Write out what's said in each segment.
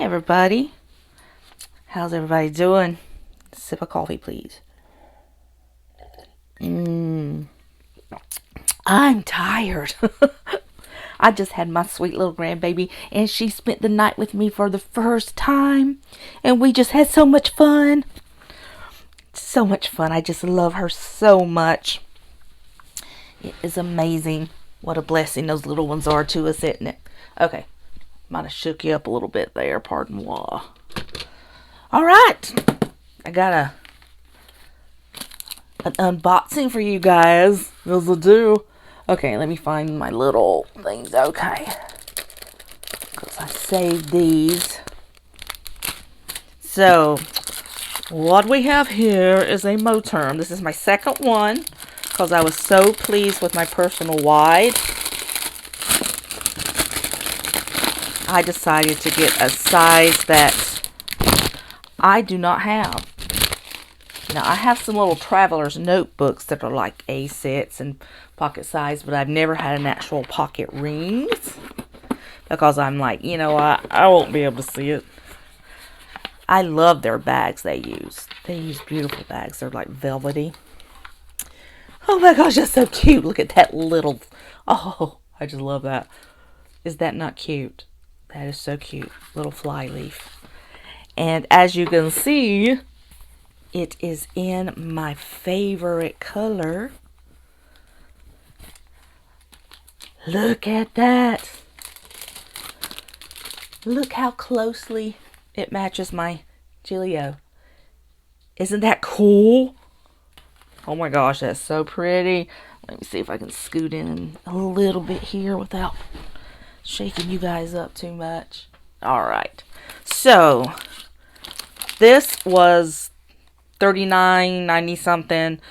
everybody. How's everybody doing? Sip of coffee, please. I'm tired. I just had my sweet little grandbaby, and she spent the night with me for the first time, and we just had so much fun. So much fun. I just love her so much. It is amazing what a blessing those little ones are to us, isn't it? Okay. Might have shook you up a little bit there. Pardon moi. All right. I got an unboxing for you guys. As I do. Okay, let me find my little things. Okay. Because I saved these. So, what we have here is a Moterm. This is my second one. Because I was so pleased with my personal wide. I decided to get a size that I do not have. Now, I have some little traveler's notebooks that are like A6 and pocket size, but I've never had an actual pocket rings. Because I'm like, you know what, I won't be able to see it. I love their bags they use. They use beautiful bags. They're like velvety. Oh my gosh, that's so cute. Look at that little... Oh, I just love that. Is that not cute? That is so cute. Little fly leaf. And as you can see, it is in my favorite color. Look at that. Look how closely it matches my Gilio. Isn't that cool? Oh my gosh, that's so pretty. Let me see if I can scoot in a little bit here without shaking you guys up too much. Alright. So, this was $39.90 something.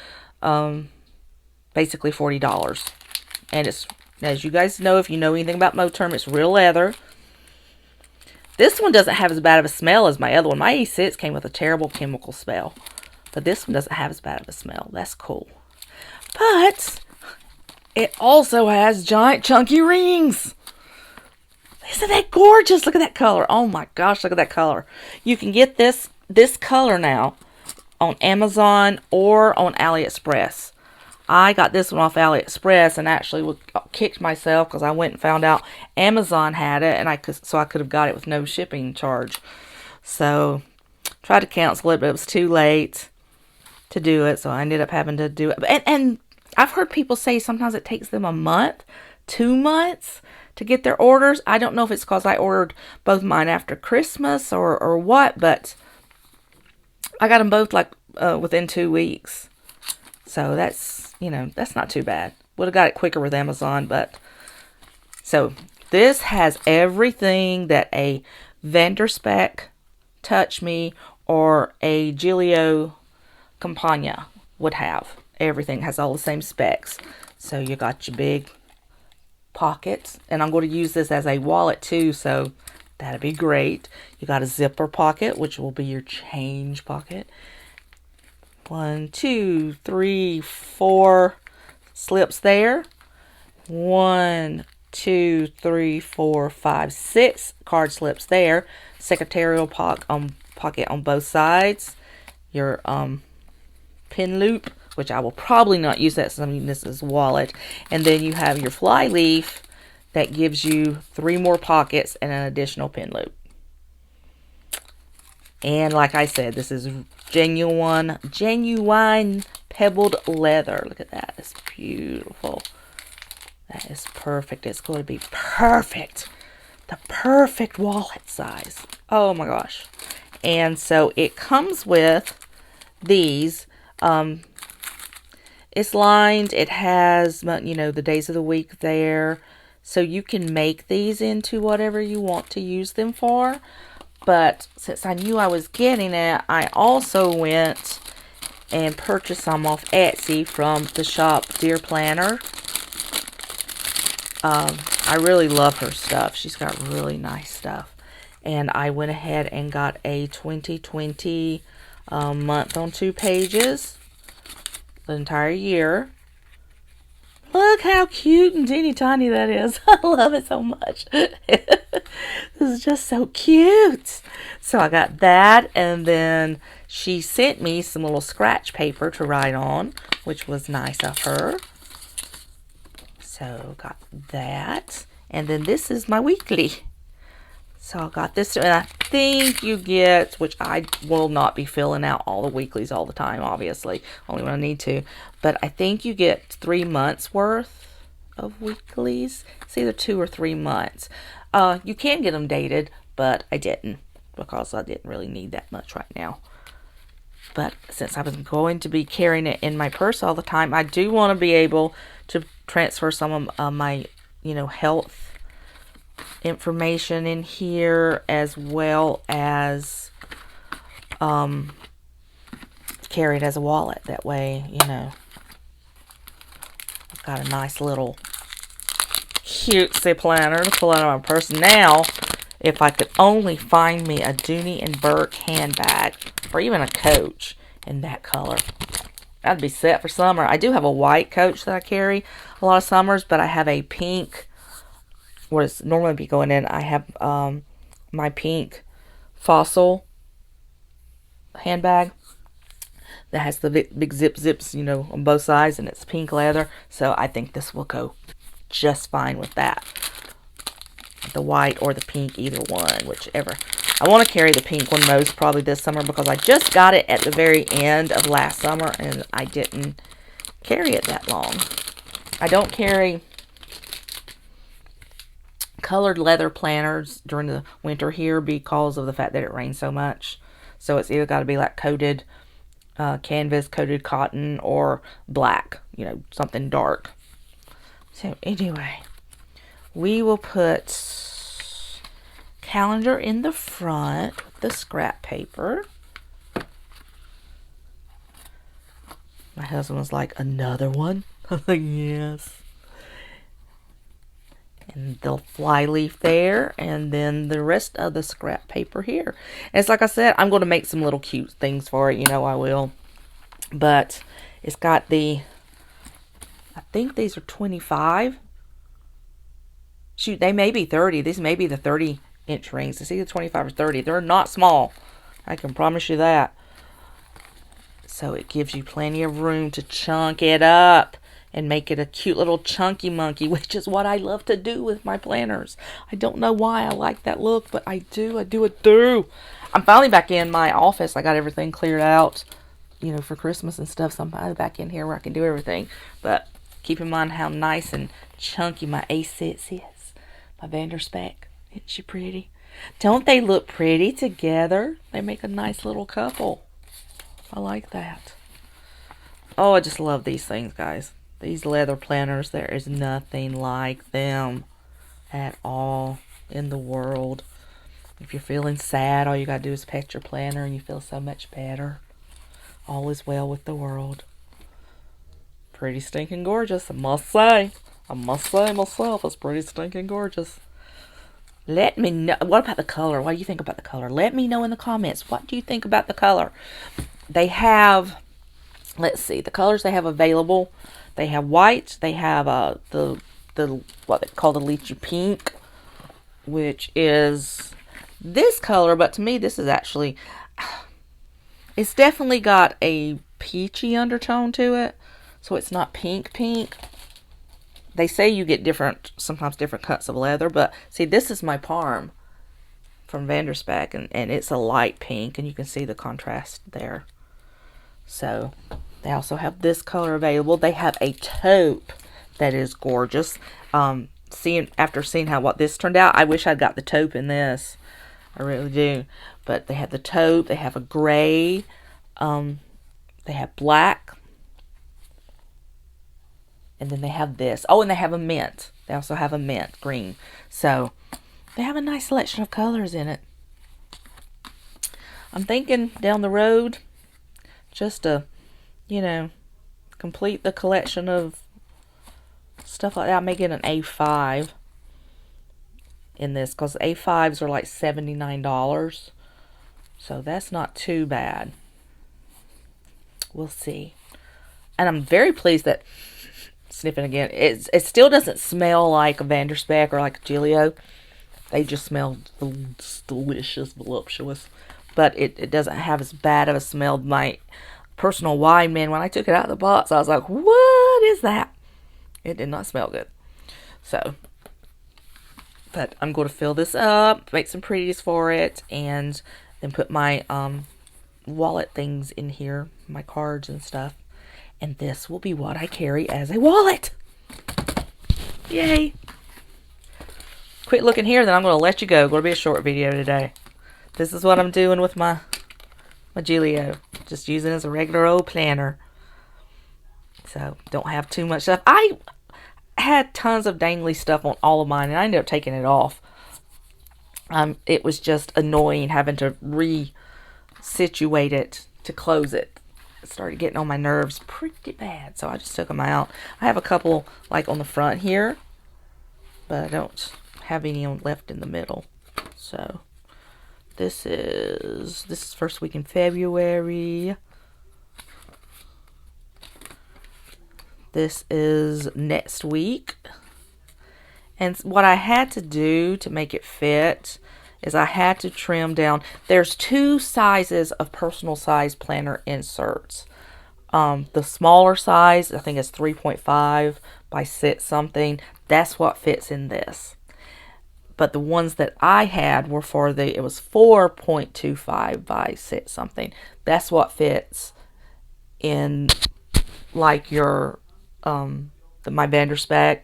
Basically $40. And it's, as you guys know, if you know anything about Moterm, it's real leather. This one doesn't have as bad of a smell as my other one. My A6 came with a terrible chemical smell. But this one doesn't have as bad of a smell. That's cool. But it also has giant chunky rings. Isn't that gorgeous? Look at that color. Oh my gosh, look at that color. You can get this color now on Amazon or on AliExpress. I got this one off AliExpress and actually kicked myself because I went and found out Amazon had it, and I could have got it with no shipping charge. So tried to cancel it, but it was too late to do it, so I ended up having to do it. And I've heard people say sometimes it takes them a month, 2 months to get their orders. I don't know if it's because I ordered both mine after Christmas or what, but I got them both like within 2 weeks. So that's, you know, that's not too bad. Would have got it quicker with Amazon, but so this has everything that a vendor spec Touch Me or a Gilio Campagna would have. Everything has all the same specs. So you got your big pockets, and I'm going to use this as a wallet too, so that'd be great. You got a zipper pocket, which will be your change pocket. 1, 2, 3, 4 slips there. 1, 2, 3, 4, 5, 6 card slips there. Secretarial pocket on both sides. Your pin loop, which I will probably not use that, so I'm using this as a wallet. And then you have your fly leaf that gives you 3 more pockets and an additional pin loop. And like I said, this is genuine pebbled leather. Look at that. It's beautiful. That is perfect. It's going to be perfect. The perfect wallet size. Oh my gosh. And so it comes with these. It's lined. It has, you know, the days of the week there. So you can make these into whatever you want to use them for. But since I knew I was getting it, I also went and purchased some off Etsy from the shop Dear Planner. I really love her stuff. She's got really nice stuff. And I went ahead and got a 2020 month on 2 pages. The entire year. Look how cute and teeny tiny that is. I love it so much. This is just so cute. So I got that, and then she sent me some little scratch paper to write on, which was nice of her. So got that. And then this is my weekly. So I got this, and I think you get, which I will not be filling out all the weeklies all the time, obviously, only when I need to. But I think you get 3 months worth of weeklies. It's either 2 or 3 months. You can get them dated, but I didn't because I didn't really need that much right now. But since I was going to be carrying it in my purse all the time, I do want to be able to transfer some of my, health information in here, as well as carry it as a wallet. That way, I've got a nice little cutesy planner to pull out of my purse. Now, if I could only find me a Dooney and Burke handbag, or even a Coach in that color, I'd be set for summer. I do have a white Coach that I carry a lot of summers, but I have a pink, what is normally be going in, I have my pink Fossil handbag that has the big zips, on both sides, and it's pink leather. So I think this will go just fine with that. The white or the pink, either one, whichever. I want to carry the pink one most probably this summer because I just got it at the very end of last summer and I didn't carry it that long. I don't carry colored leather planners during the winter here because of the fact that it rains so much. So it's either got to be like coated canvas, coated cotton, or black, something dark. So anyway, we will put calendar in the front with the scrap paper. My husband was like, another one? I was like, yes. And the fly leaf there, and then the rest of the scrap paper here. And it's like I said, I'm going to make some little cute things for it. I will. But it's got I think these are 25. Shoot, they may be 30. These may be the 30-inch rings. It's either 25 or 30. They're not small. I can promise you that. So it gives you plenty of room to chunk it up and make it a cute little chunky monkey, which is what I love to do with my planners. I don't know why I like that look, but I do. I'm finally back in my office. I got everything cleared out, for Christmas and stuff. So I'm finally back in here where I can do everything. But keep in mind how nice and chunky my A6 is. My Vanderspec. Isn't she pretty? Don't they look pretty together? They make a nice little couple. I like that. Oh, I just love these things, guys. These leather planners, there is nothing like them at all in the world. If you're feeling sad, all you gotta do is pet your planner and you feel so much better. All is well with the world. Pretty stinking gorgeous, I must say. I must say myself, it's pretty stinking gorgeous. Let me know. What about the color? What do you think about the color? Let me know in the comments. What do you think about the color? They have, let's see, the colors they have available. They have white. They have the what they call the lychee pink, which is this color. But to me, this is actually, it's definitely got a peachy undertone to it. So it's not pink. They say you get sometimes different cuts of leather, but see, this is my Parm from Vanderspec, and it's a light pink, and you can see the contrast there. So they also have this color available. They have a taupe that is gorgeous. After seeing what this turned out, I wish I'd got the taupe in this. I really do. But they have the taupe. They have a gray. They have black. And then they have this. Oh, and they have a mint. They also have a mint green. So they have a nice selection of colors in it. I'm thinking down the road, just to, complete the collection of stuff like that, I may get an A5 in this, because A5s are like $79. So that's not too bad. We'll see. And I'm very pleased that, sniffing again, it still doesn't smell like a Vanderspec or like a Gilio. They just smell delicious, voluptuous. But it doesn't have as bad of a smell. My personal wine, man, when I took it out of the box, I was like, what is that? It did not smell good. So, but I'm going to fill this up, make some pretties for it, and then put my wallet things in here, my cards and stuff. And this will be what I carry as a wallet. Yay. Quit looking here, then I'm going to let you go. Going to be a short video today. This is what I'm doing with my Gilio. Just using it as a regular old planner. So, don't have too much stuff. I had tons of dangly stuff on all of mine, and I ended up taking it off. It was just annoying having to re-situate it to close it. It started getting on my nerves pretty bad, so I just took them out. I have a couple like on the front here, but I don't have any left in the middle. So this is first week in February. This is next week. And what I had to do to make it fit is I had to trim down. There's two sizes of personal size planner inserts. The smaller size, I think it's 3.5 by 6 something. That's what fits in this. But the ones that I had were it was 4.25 by 6 something. That's what fits in like your my Vanderspec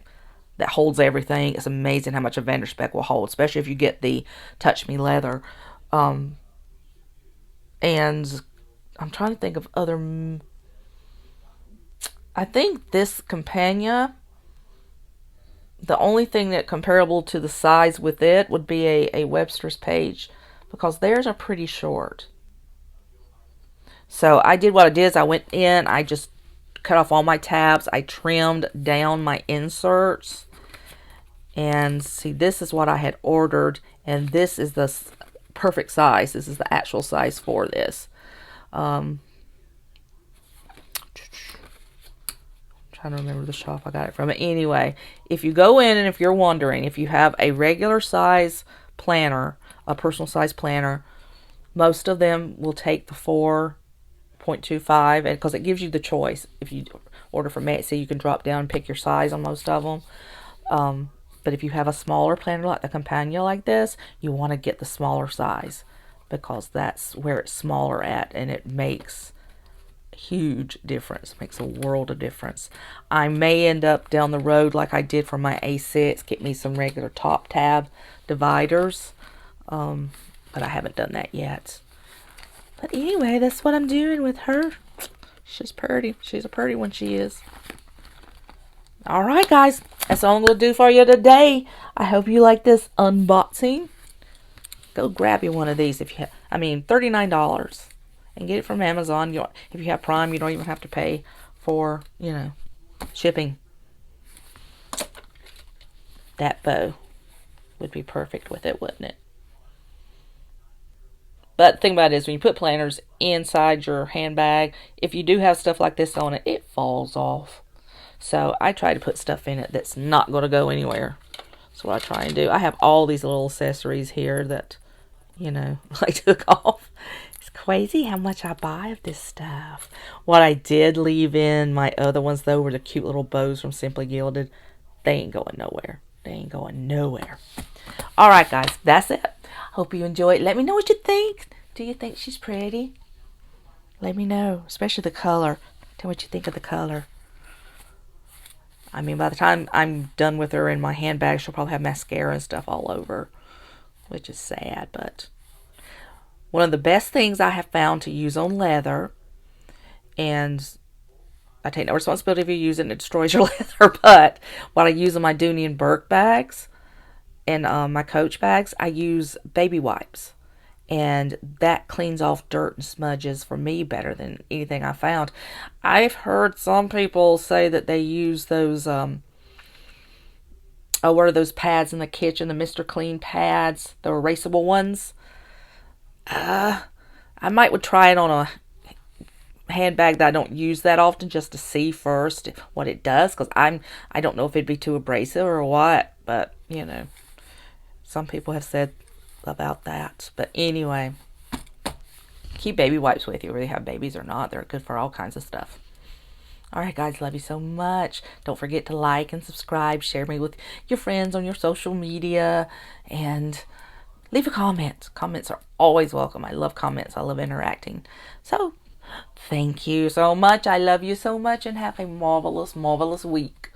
that holds everything. It's amazing how much a Vanderspec will hold, especially if you get the Touch Me leather. And I'm trying to think of other. I think this Compania, the only thing that comparable to the size with it would be a Webster's Page, because theirs are pretty short. So I did what I did is I went in, I just cut off all my tabs, I trimmed down my inserts, and see, this is what I had ordered, and this is the perfect size. This is the actual size for this. Trying to remember the shop I got it from. But anyway, if you go in and if you're wondering, if you have a regular size planner, a personal size planner, most of them will take the 4.25, and because it gives you the choice. If you order from Etsy, you can drop down and pick your size on most of them. But if you have a smaller planner like the Compania like this, you want to get the smaller size, because that's where it's smaller at, and it makes huge difference. Makes a world of difference. I may end up down the road like I did for my A6, get me some regular top tab dividers, but I haven't done that yet. But anyway, that's what I'm doing with her. She's pretty. She's a pretty one, she is. Alright guys, that's all I'm going to do for you today. I hope you like this unboxing. Go grab you one of these if you have, $39. And get it from Amazon. If you have Prime, you don't even have to pay for, shipping. That bow would be perfect with it, wouldn't it? But the thing about it is, when you put planners inside your handbag, if you do have stuff like this on it, it falls off. So I try to put stuff in it that's not going to go anywhere. That's what I try and do. I have all these little accessories here that, I took off. It's crazy how much I buy of this stuff. What I did leave in my other ones, though, were the cute little bows from Simply Gilded. They ain't going nowhere. They ain't going nowhere. Alright, guys. That's it. Hope you enjoy it. Let me know what you think. Do you think she's pretty? Let me know. Especially the color. Tell me what you think of the color. By the time I'm done with her in my handbag, she'll probably have mascara and stuff all over. Which is sad, but one of the best things I have found to use on leather, and I take no responsibility if you use it and it destroys your leather, but what I use in my Dooney and Burke bags and my Coach bags, I use baby wipes. And that cleans off dirt and smudges for me better than anything I found. I've heard some people say that they use those, what are those pads in the kitchen? The Mr. Clean pads, the erasable ones. I would try it on a handbag that I don't use that often, just to see first what it does. Because I don't know if it'd be too abrasive or what. But, Some people have said about that. But anyway, keep baby wipes with you, whether you have babies or not. They're good for all kinds of stuff. Alright guys, love you so much. Don't forget to like and subscribe. Share me with your friends on your social media. And leave a comment. Comments are always welcome. I love comments. I love interacting. So, thank you so much. I love you so much. And have a marvelous, marvelous week.